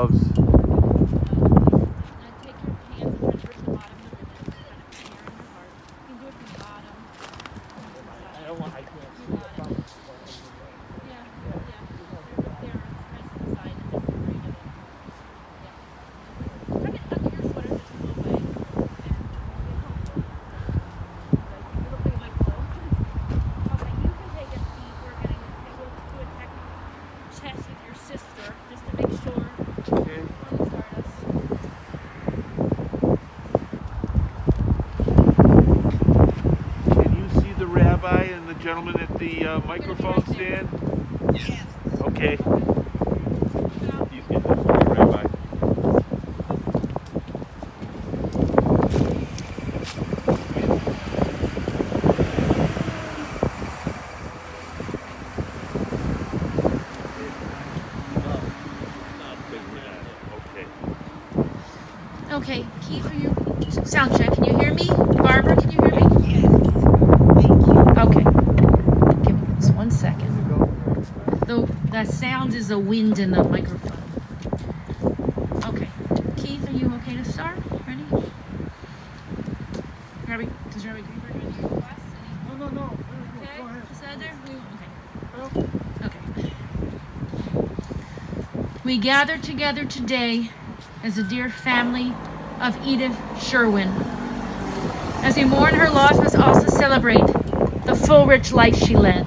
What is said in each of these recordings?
gloves. Gentleman at the microphone stand? Yes. Okay. He's getting this for you, Rabbi. Okay, Keith, for your sound check. Can you hear me? Barbara, can you hear me? Yes. Thank you. Okay. Give me just 1 second. Though that sound is the wind in the microphone. Okay. Keith, are you okay to start? Ready? Does Rabbi Greenberg have any requests? No. Okay. Go ahead. Is that there? Okay. Okay. We gather together today as a dear family of Edith Sherwin. As we mourn her loss, we must also celebrate the full, rich life she led.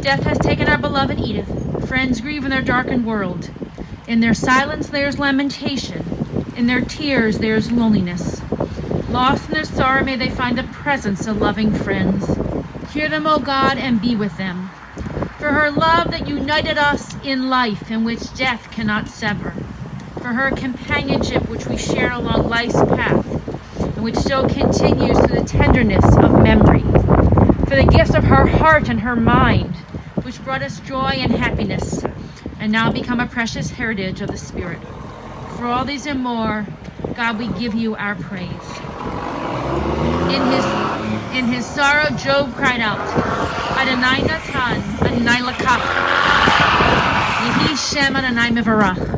Death has taken our beloved Edith. Friends grieve in their darkened world. In their silence, there's lamentation. In their tears, there's loneliness. Lost in their sorrow, may they find the presence of loving friends. Hear them, O God, and be with them. For her love that united us in life, and which death cannot sever. For her companionship which we share along life's path, and which still continues through the tenderness of memory. For the gifts of her heart and her mind, which brought us joy and happiness, and now become a precious heritage of the Spirit. For all these and more, God, we give you our praise. In his sorrow, Job cried out, Adonai Natan, Adonai Lakach, Yehi Shem Adonai Mevarach.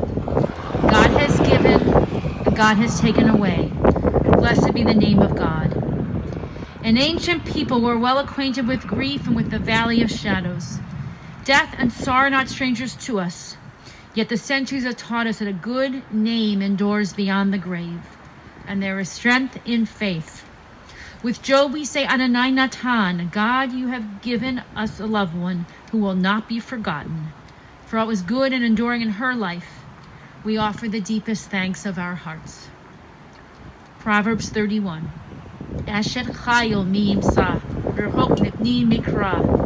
God has given, and God has taken away. Blessed be the name of God. An ancient people were well acquainted with grief and with the valley of shadows. Death and sorrow are not strangers to us, yet the centuries have taught us that a good name endures beyond the grave, and there is strength in faith. With Job we say, Adonai Natan, God, you have given us a loved one who will not be forgotten. For what was good and enduring in her life, we offer the deepest thanks of our hearts. Proverbs 31. Asher chayil mi yimsa, rehok mipni mikra.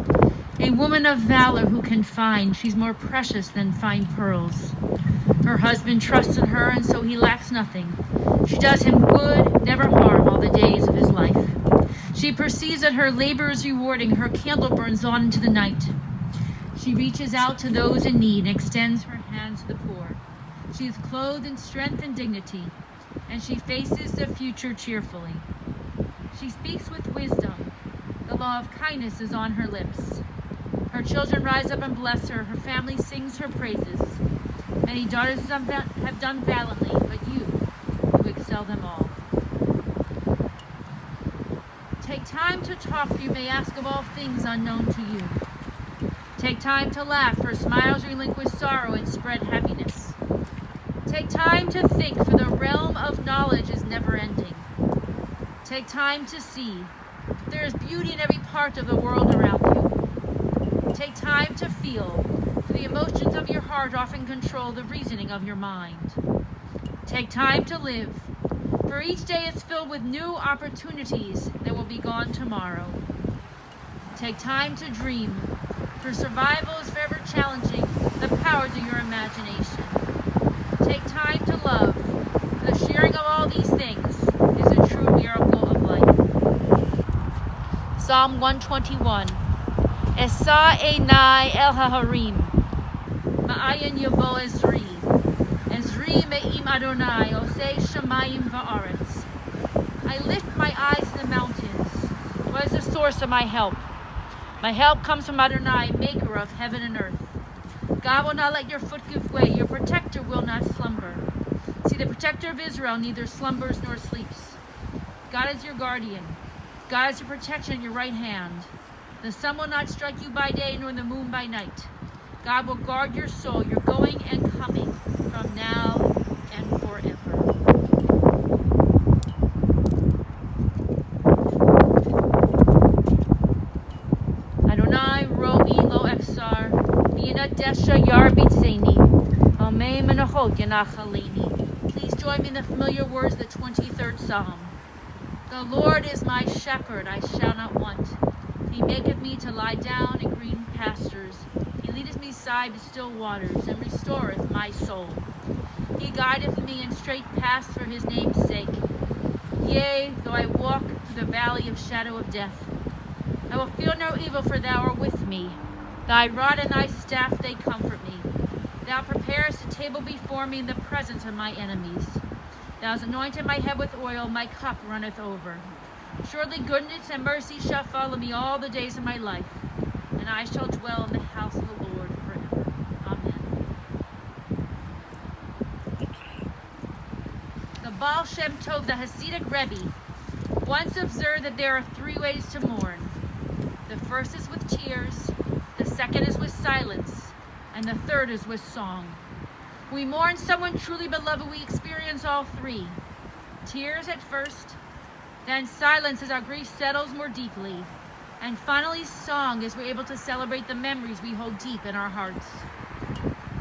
A woman of valor who can find, she's more precious than fine pearls. Her husband trusts in her, and so he lacks nothing. She does him good, never harm, all the days of his life. She perceives that her labor is rewarding. Her candle burns on into the night. She reaches out to those in need and extends her hands to the poor. She is clothed in strength and dignity, and she faces the future cheerfully. She speaks with wisdom. The law of kindness is on her lips. Her children rise up and bless her. Her family sings her praises. Many daughters have done valiantly, but you excel them all. Take time to talk, for you may ask of all things unknown to you. Take time to laugh, for smiles relinquish sorrow and spread happiness. Take time to think, for the realm of knowledge is never ending. Take time to see. There is beauty in every part of the world around you. Take time to feel, for the emotions of your heart often control the reasoning of your mind. Take time to live, for each day is filled with new opportunities that will be gone tomorrow. Take time to dream, for survival is forever challenging the powers of your imagination. Take time to love, for the sharing of all these things is a true miracle of life. Psalm 121. Esa einai el haharim, ma'ayin yavo Ezri. Ezri me'im Adonai, osei shamayim va'aretz. I lift my eyes to the mountains. What is the source of my help? My help comes from Adonai, maker of heaven and earth. God will not let your foot give way. Your protector will not slumber. See, the protector of Israel neither slumbers nor sleeps. God is your guardian. God is your protection at your right hand. The sun will not strike you by day, nor the moon by night. God will guard your soul, your going and coming, from now and forever. Adonai ro'i lo echsar, v'yina desha yar bitzeni, amei menachot yanachaleni. Please join me in the familiar words of the 23rd Psalm. The Lord is my shepherd, I shall not want. He maketh me to lie down in green pastures. He leadeth me beside the still waters, and restoreth my soul. He guideth me in straight paths for his name's sake. Yea, though I walk through the valley of shadow of death, I will fear no evil, for thou art with me. Thy rod and thy staff, they comfort me. Thou preparest a table before me in the presence of my enemies. Thou hast anointed my head with oil, my cup runneth over. Surely goodness and mercy shall follow me all the days of my life, and I shall dwell in the house of the Lord forever. Amen. The Baal Shem Tov, the Hasidic Rebbe, once observed that there are 3 ways to mourn. The first is with tears, the second is with silence, and the third is with song. When we mourn someone truly beloved, we experience all 3. Tears at first, then silence as our grief settles more deeply, and finally song as we're able to celebrate the memories we hold deep in our hearts.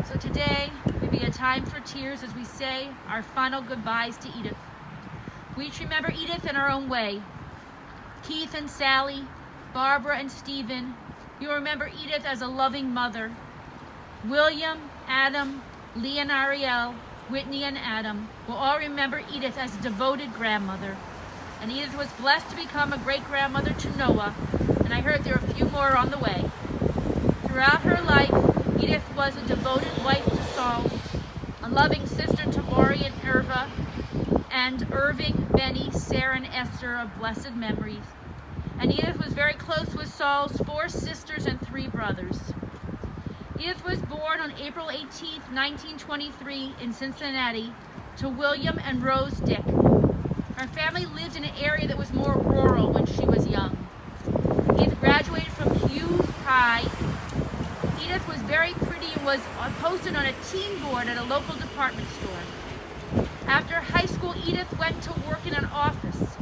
So today may be a time for tears as we say our final goodbyes to Edith. We each remember Edith in our own way. Keith and Sally, Barbara and Stephen, you remember Edith as a loving mother. William, Adam, Lee and Ariel, Whitney and Adam will all remember Edith as a devoted grandmother. And Edith was blessed to become a great-grandmother to Noah, and I heard there are a few more on the way. Throughout her life, Edith was a devoted wife to Saul, a loving sister to Lori and Irva, and Irving, Benny, Sarah, and Esther of blessed memories. And Edith was very close with Saul's 4 sisters and 3 brothers. Edith was born on April 18, 1923 in Cincinnati to William and Rose Dick. Her family lived in an area that was more rural when she was young. Edith graduated from Hughes High. Edith was very pretty and was posted on a teen board at a local department store. After high school, Edith went to work in an office.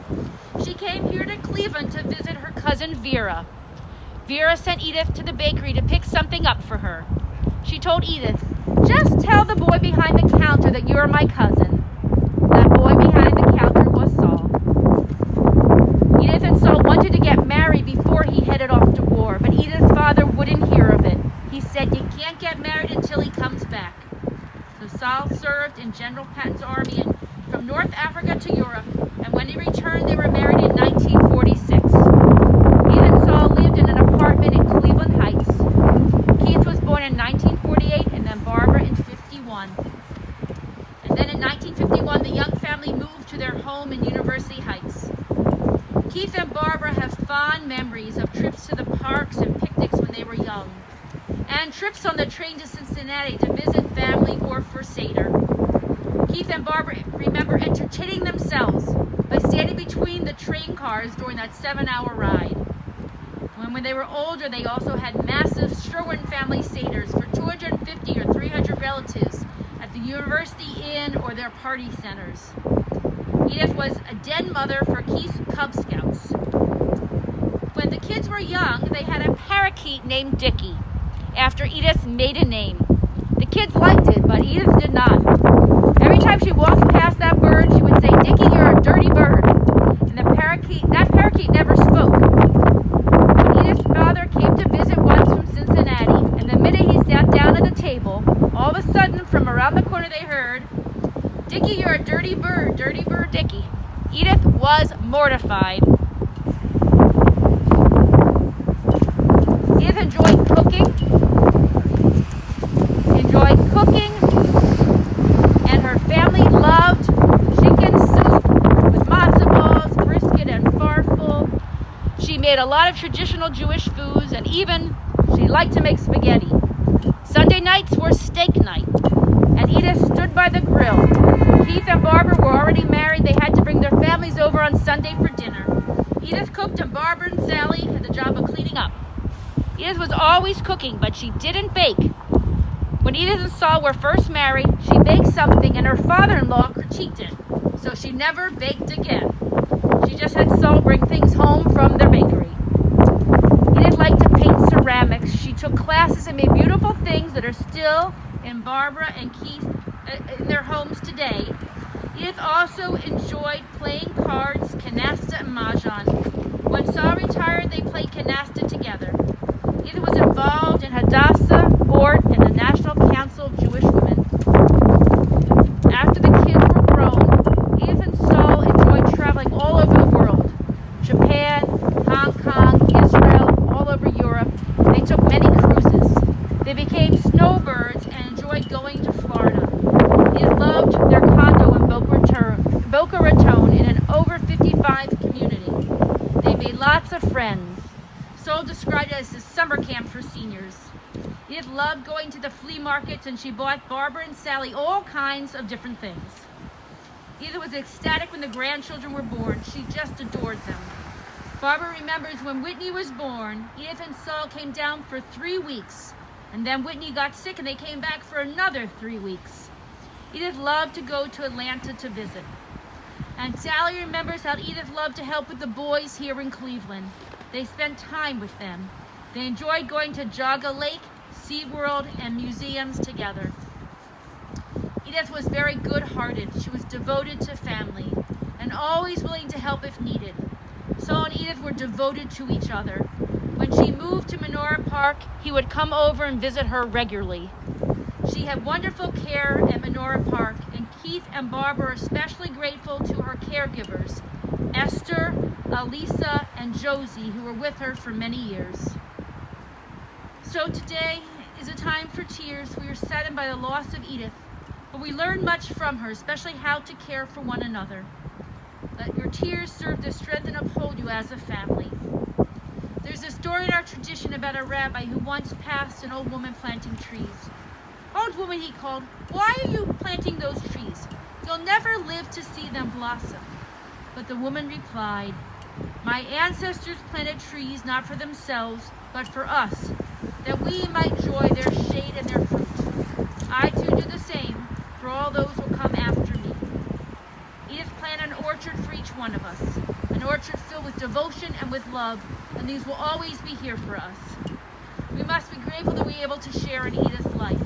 She came here to Cleveland to visit her cousin Vera. Vera sent Edith to the bakery to pick something up for her. She told Edith, "Just tell the boy behind the counter that you are my cousin." That boy behind the counter was Saul. Edith and Saul wanted to get married before he headed off to war, but Edith's father wouldn't hear of it. He said, "You can't get married until he comes back." So Saul served in General Patton's army and from North Africa to Europe, and when he returned, they were married in 1946. Edith and Saul lived in an apartment in Cleveland Heights. Keith was born in 1948 and then Barbara in 51. And then in 1951, the young family moved to their home in University Heights. Keith and Barbara have fond memories of trips to the parks and picnics when they were young, and trips on the train to Cincinnati to visit family or for Seder. Keith and Barbara remember entertaining themselves by standing between the train cars during that 7-hour ride. When they were older, they also had massive Sherwin family Seders for 250 or 300 relatives at the University Inn or their party centers. Edith was a den mother for Keith's Cub Scouts. When the kids were young, they had a parakeet named Dickie, after Edith's maiden name. The kids liked it, but Edith did not. Every time she walked past that bird, she would say, "Dickie, you're a dirty bird." And that parakeet never spoke. When Edith's father came to visit once from Cincinnati, and the minute he sat down at the table, all of a sudden, from around the corner they heard, "Dickie, you're a dirty bird, Dickie." Edith was mortified. Edith enjoyed cooking, and her family loved chicken soup with matzo balls, brisket, and farfalle. She made a lot of traditional Jewish foods, and even she liked to make spaghetti. Sunday nights were steak night, and Edith stood by the grill. Keith and Barbara were already married. They had to bring their families over on Sunday for dinner. Edith cooked, and Barbara and Sally had the job of cleaning up. Edith was always cooking, but she didn't bake. When Edith and Saul were first married, she baked something and her father-in-law critiqued it, so she never baked again. She just had Saul bring things home from their bakery. Edith liked to paint ceramics. She took classes and made beautiful things that are still in Barbara and Keith in their homes today. Edith also enjoyed playing cards, canasta, and mahjong. When Saul retired, they played canasta together. Edith was involved in Hadassah, Board, and the National Council of Jewish Women. After the kids were grown, Edith and Saul enjoyed traveling all over the world. Japan, Hong Kong, Israel, all over Europe. They took many cruises. They became snowbirds and enjoyed going to Florida. Edith loved their condo in Boca Raton in an over 55 community. They made lots of friends. Saul described it as a summer camp for seniors. Edith loved going to the flea markets, and she bought Barbara and Sally all kinds of different things. Edith was ecstatic when the grandchildren were born. She just adored them. Barbara remembers when Whitney was born, Edith and Saul came down for 3 weeks, and then Whitney got sick and they came back for another 3 weeks. Edith loved to go to Atlanta to visit. And Sally remembers how Edith loved to help with the boys here in Cleveland. They spent time with them. They enjoyed going to Jogga Lake, SeaWorld, and museums together. Edith was very good-hearted. She was devoted to family and always willing to help if needed. Saul and Edith were devoted to each other. When she moved to Menorah Park, he would come over and visit her regularly. She had wonderful care at Menorah Park, and Keith and Barbara are especially grateful to her caregivers, Esther, Alisa, and Josie, who were with her for many years. So today is a time for tears. We are saddened by the loss of Edith, but we learned much from her, especially how to care for one another. Let your tears serve to strengthen and uphold you as a family. There's a story in our tradition about a rabbi who once passed an old woman planting trees. "Old woman," he called, "why are you planting those trees? You'll never live to see them blossom." But the woman replied, "My ancestors planted trees not for themselves, but for us, that we might enjoy their shade and their fruit. I too do the same for all those who come after me." Edith planted an orchard for each one of us, an orchard filled with devotion and with love, and these will always be here for us. We must be grateful that we are able to share in Edith's life.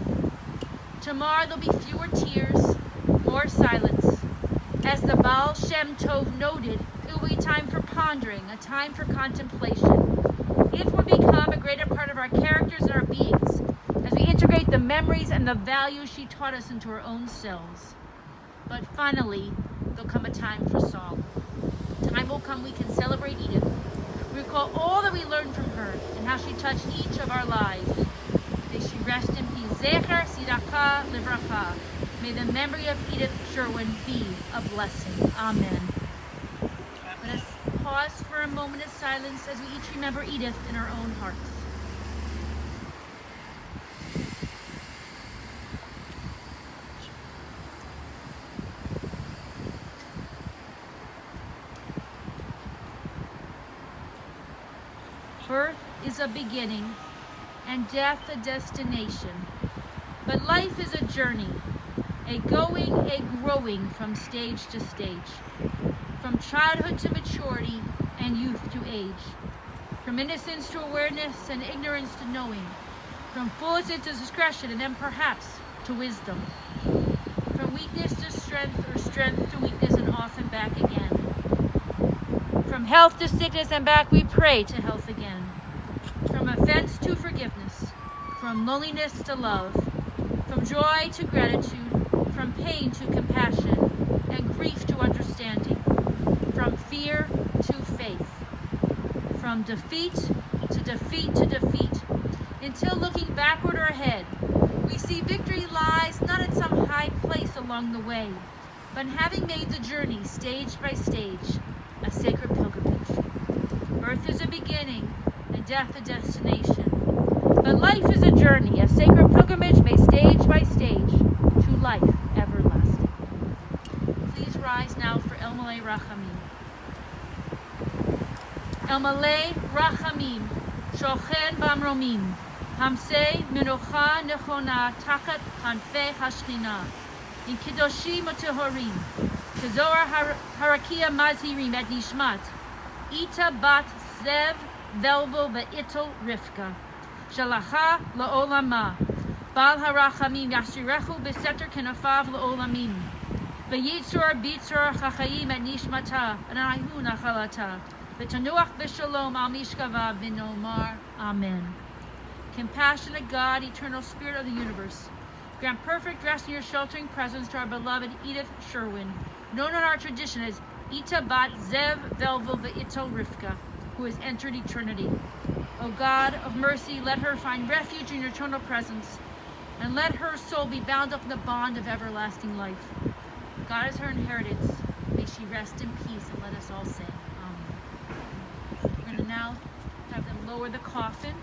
Tomorrow there'll be fewer tears, more silence. As the Baal Shem Tov noted, it will be time for pondering, a time for contemplation. Edith will become a greater part of our characters and our beings as we integrate the memories and the values she taught us into our own selves. But finally, there'll come a time for Saul. Time will come we can celebrate Edith. We recall all that we learned from her and how she touched each of our lives. May she rest in peace. Zecher Tzedakah Livracha. May the memory of Edith Sherwin be a blessing. Amen. Let us pause for a moment of silence as we each remember Edith in our own hearts. Birth is a beginning, and death a destination. But life is a journey, a going, a growing from stage to stage, from childhood to maturity and youth to age, from innocence to awareness and ignorance to knowing, from foolishness to discretion and then perhaps to wisdom, from weakness to strength or strength to weakness and often back again. From health to sickness and back we pray to health again. From offense to forgiveness, from loneliness to love, from joy to gratitude, from pain to compassion, and grief to understanding, from fear to faith, from defeat to defeat to defeat, until looking backward or ahead, we see victory lies not at some high place along the way, but in having made the journey stage by stage, a sacred pilgrimage. Birth is a beginning, and death a destination. But life is a journey, a sacred pilgrimage made stage by stage to life everlasting. Please rise now for El Malay Rachamim. El Malay Rachamim, Shochen Bamromim, Hamsei Menucha Nechona Tachat Hanfei Hashchina, in Kiddoshim Utehorim, Kazor Harakia Mazhirim et Nishmat, Ita Bat Zev Velvo Ve'itol Rivka, Shalacha La'olama, Bal Harachamim Yashirechu Beseter Kenafav La'olamim, Ve'yitzur Bitzur Chachayim et Nishmata, Anahu Nachalata, V'tanuach B'shalom Al Mishkava V'nomar. Amen. Compassionate God, eternal spirit of the universe, grant perfect rest in your sheltering presence to our beloved Edith Sherwin, known in our tradition as Ita Bat Zev Velvo Ve'itol Rivka, who has entered eternity. O God of mercy, let her find refuge in your eternal presence, and let her soul be bound up in the bond of everlasting life. God is her inheritance. May she rest in peace, and let us all say Amen. We're going to now have them lower the coffin.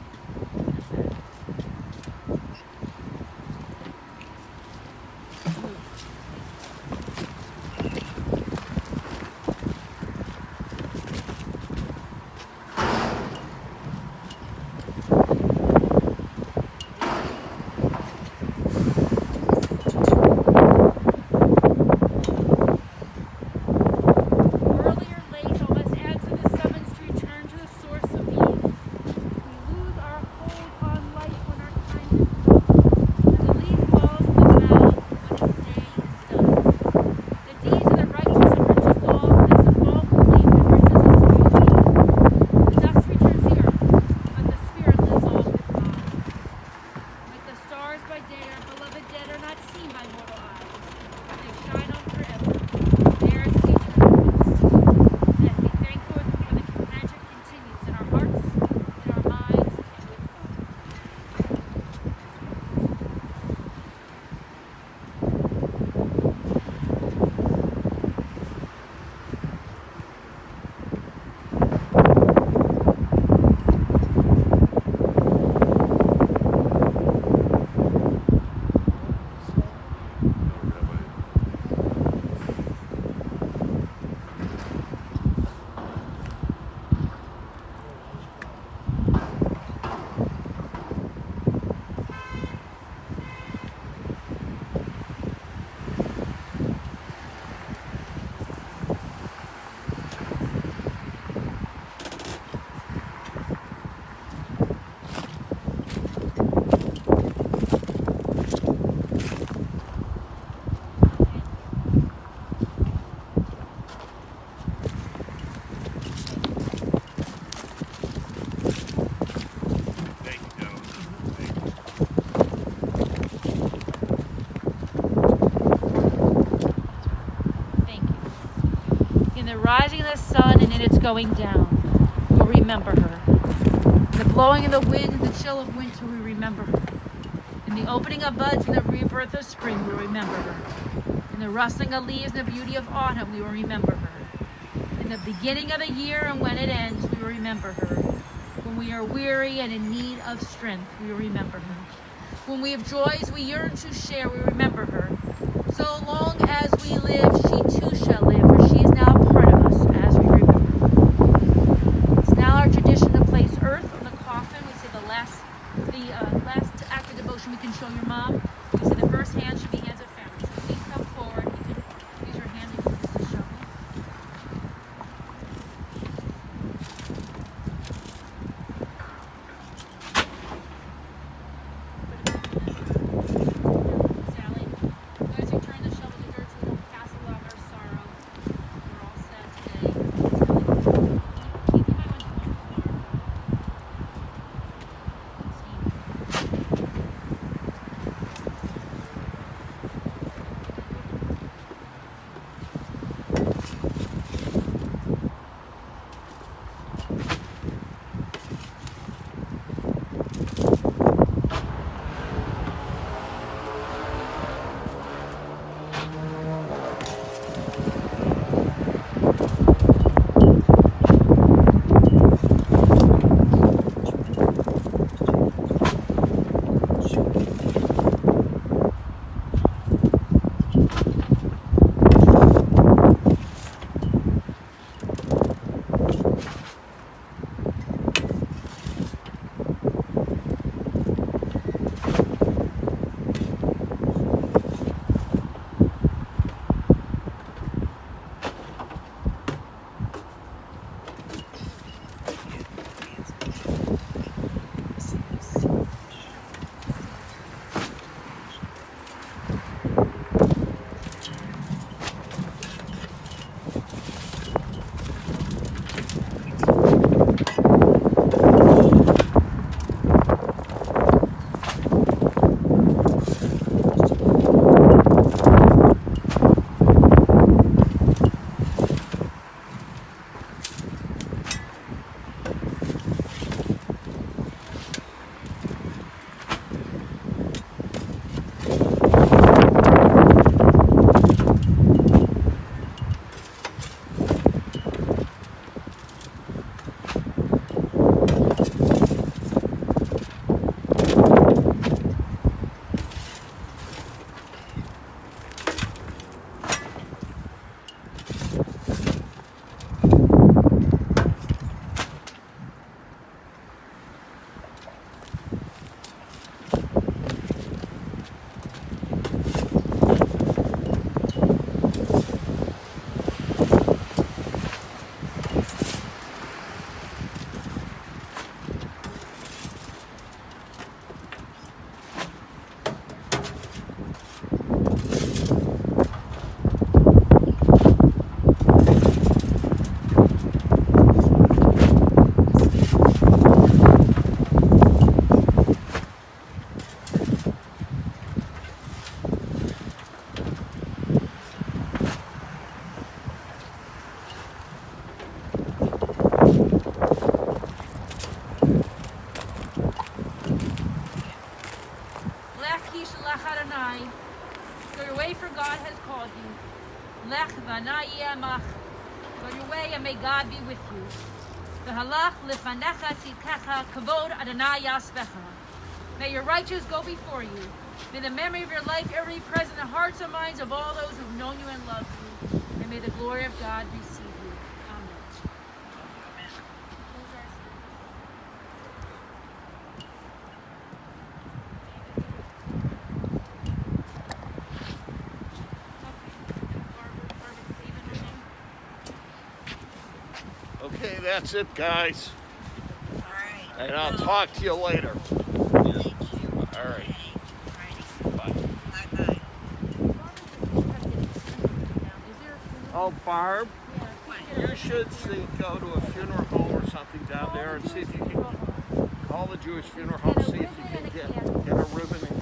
Rising of the sun and in its going down, we'll remember her. In the blowing of the wind and the chill of winter, we remember her. In the opening of buds and the rebirth of spring, we'll remember her. In the rustling of leaves and the beauty of autumn, we will remember her. In the beginning of the year and when it ends, we will remember her. When we are weary and in need of strength, we will remember her. When we have joys we yearn to share, we remember her. So long as we live, she too shall live, for she is now a part of us as we remember her. It's now our tradition to place earth on the coffin. We say the last act of devotion we can show your mom. We say the first hand should be hands of family. So please come forward. You can use your hand and use this shovel. Sally, as you turn the shovel to dirt so we don't pass along our sorrow. We're all sad today. Keep your mind on the floor. Lech Adonai. Go your way, for God has called you. Lech v'Adonai yemach. Go your way, and may God be with you. V'halach lefanecha tzidkecha kavod Adonai yasvecha. May your righteous go before you. May the memory of your life ever be present in the hearts and minds of all those who've known you and loved you. And may the glory of God receive you. Amen. Okay, that's it, guys. All right. And I'll talk to you later. Thank you. All right. Okay. Bye. Bye-bye. Oh, Barb, you should go to a funeral home or something down there and see if you can call the Jewish funeral home, see if you can get a ribbon